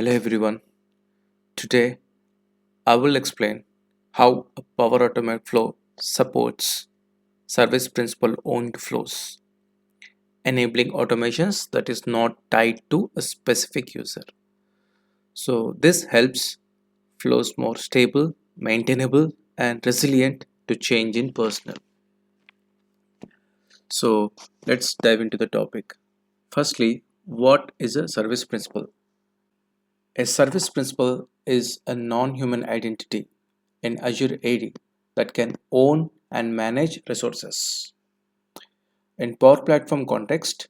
Hello everyone. Today I will explain how a Power Automate flow supports service principal owned flows, enabling automations that is not tied to a specific user. So this helps flows more stable, maintainable and resilient to change in personnel. So let's dive into the topic. Firstly, what is a service principal? A service principal is a non-human identity in Azure AD that can own and manage resources. In Power Platform context,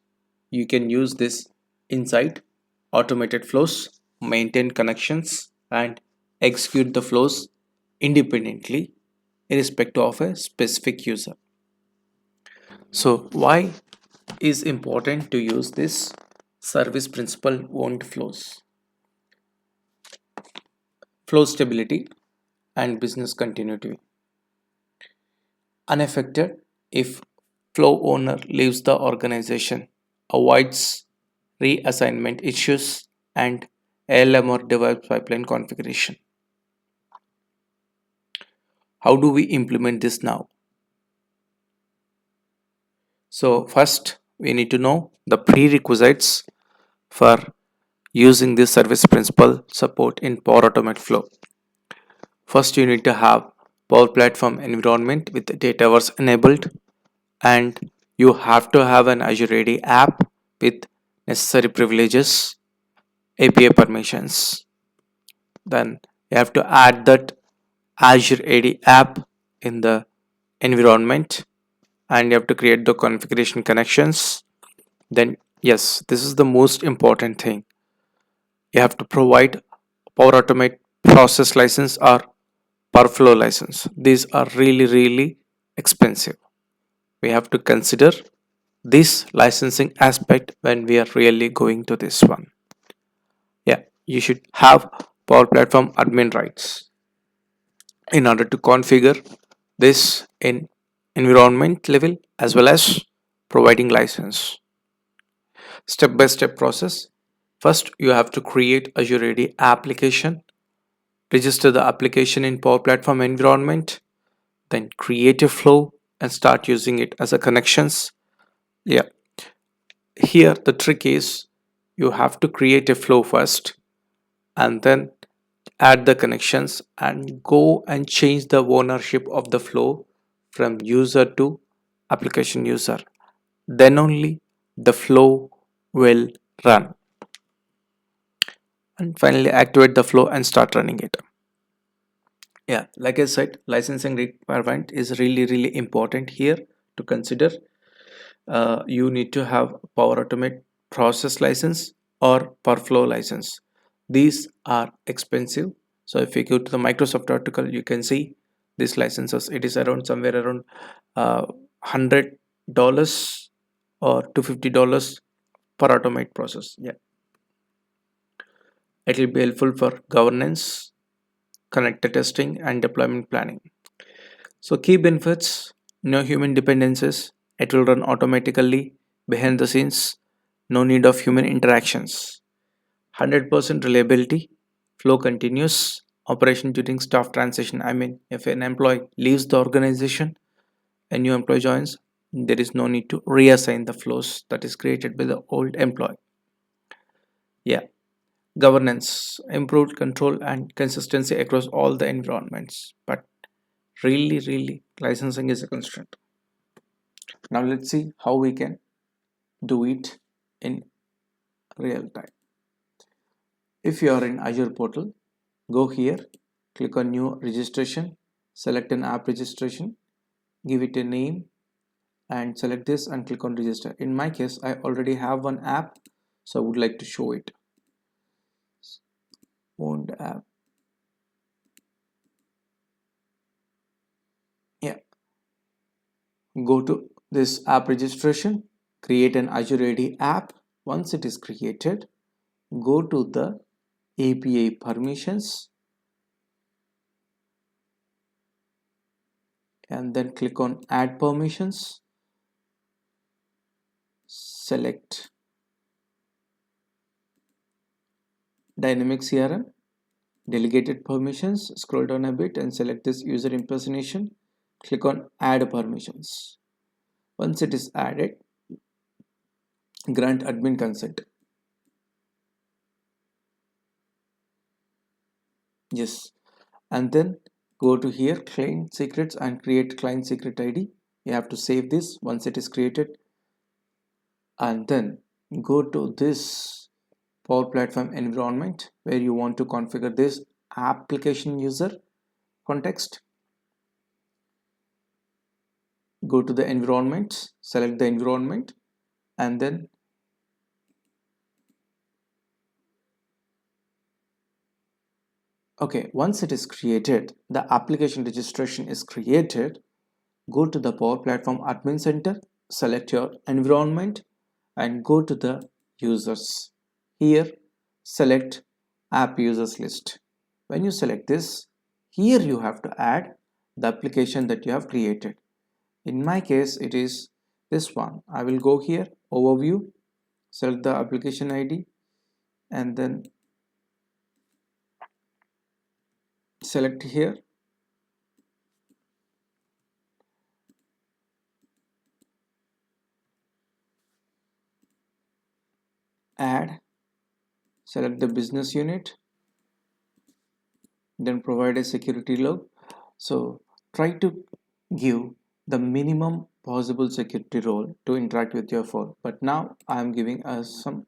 you can use this inside automated flows, maintain connections, and execute the flows independently irrespective of a specific user. So why is important to use this service principal owned flows? Flow stability and business continuity. Unaffected if flow owner leaves the organization, avoids reassignment issues and ALM or device pipeline configuration. How do we implement this now? So first we need to know the prerequisites for using this service principal support in Power Automate Flow. First you need to have Power Platform environment with Dataverse enabled, and you have to have an Azure AD app with necessary privileges, API permissions. Then you have to add that Azure AD app in the environment, and you have to create the configuration connections. Then yes, this is the most important thing. You have to provide Power Automate process license or per flow license. These are really expensive. We have to consider this licensing aspect when we are really going to this one. Yeah, you should have Power Platform admin rights in order to configure this in environment level as well as providing license. Step by step process. First you have to create Azure AD application, register the application in Power Platform environment, then create a flow and start using it as a connections. Yeah, here the trick is you have to create a flow first and then add the connections and go and change the ownership of the flow from user to application user. Then only the flow will run. And finally activate the flow and start running it. Yeah, like I said, licensing requirement is really important here to consider. You need to have Power Automate process license or per flow license. These are expensive. So if you go to the Microsoft article, you can see these licenses. It is around somewhere around $100 or $250 per automate process. Yeah, it will be helpful for governance, connected testing, and deployment planning. So key benefits: no human dependencies. It will run automatically behind the scenes. No need of human interactions. 100% reliability. Flow continues. Operation during staff transition. I mean, if an employee leaves the organization, a new employee joins, there is no need to reassign the flows that is created by the old employee. Yeah. Governance. Improved control and consistency across all the environments. But really, licensing is a constraint. Now let's see how we can do it in real time. If you are in Azure portal, go here, click on new registration, select an app registration, give it a name and select this and click on register. In my case, I already have one app, so I would like to show it. Owned app. Yeah, go to this app registration, create an Azure AD app. Once it is created, go to the API permissions and then click on add permissions, select dynamic CRM, delegated permissions, scroll down a bit and select this user impersonation. Click on add permissions. Once it is added, grant admin consent. Yes, and then go to here, client secrets, and create client secret ID. You have to save this once it is created, and then go to this Power Platform environment where you want to configure this application user context. Go to the environment, select the environment, and then once it is created, the application registration is created. Go to the Power Platform Admin Center, select your environment, and go to the users. Here, select App Users List. When you select this, here you have to add the application that you have created. In my case, it is this one. I will go here, Overview, select the application ID, and then select here add, select the business unit, then provide a security log. So try to give the minimum possible security role to interact with your phone, but now I am giving us some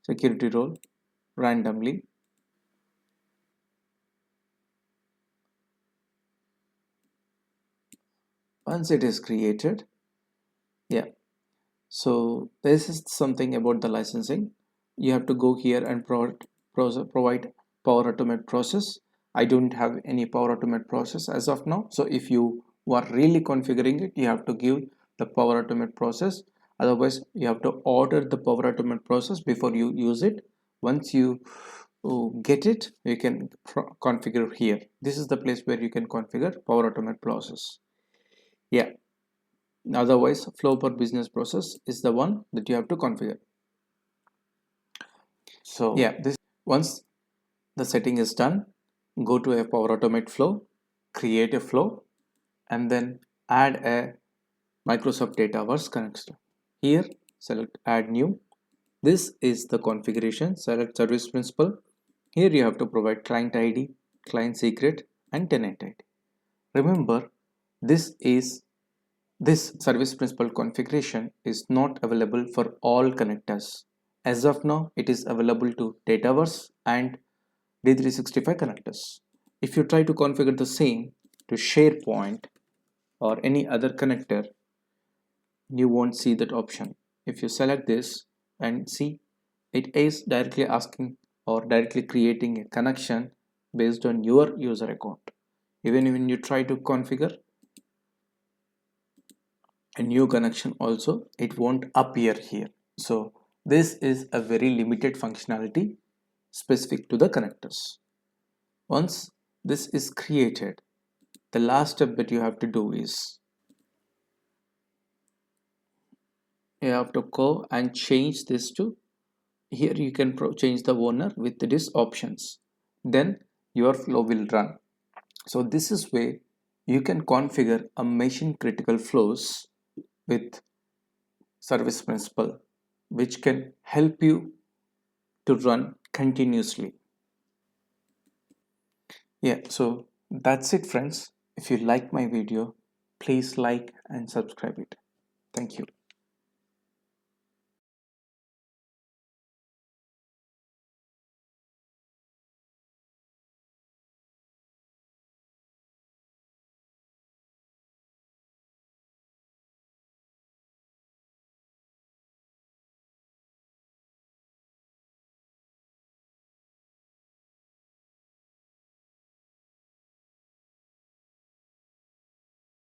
security role randomly. Once it is created, yeah, so this is something about the licensing. You have to go here and provide Power Automate process. I don't have any Power Automate process as of now, so if you are really configuring it, you have to give the Power Automate process. Otherwise, you have to order the Power Automate process before you use it. Once you get it, you can configure here. This is the place where you can configure Power Automate process. Yeah, otherwise flow per business process is the one that you have to configure. So yeah, this once the setting is done, go to a Power Automate flow, create a flow, and then add a Microsoft Dataverse connector. Here, select add new. This is the configuration. Select service principal. Here you have to provide client ID, client secret, and tenant ID. Remember, this service principal configuration is not available for all connectors. As of now, it is available to Dataverse and D365 connectors. If you try to configure the same to SharePoint or any other connector, you won't see that option. If you select this and see, it is directly asking or directly creating a connection based on your user account. Even when you try to configure a new connection also, it won't appear here. So this is a very limited functionality specific to the connectors. Once this is created, the last step that you have to do is you have to go and change this to here. You can change the owner with these options, then your flow will run. So this is where you can configure a mission critical flows with service principal, which can help you to run continuously. Yeah, so that's it friends. If you like my video, please like and subscribe it. Thank you.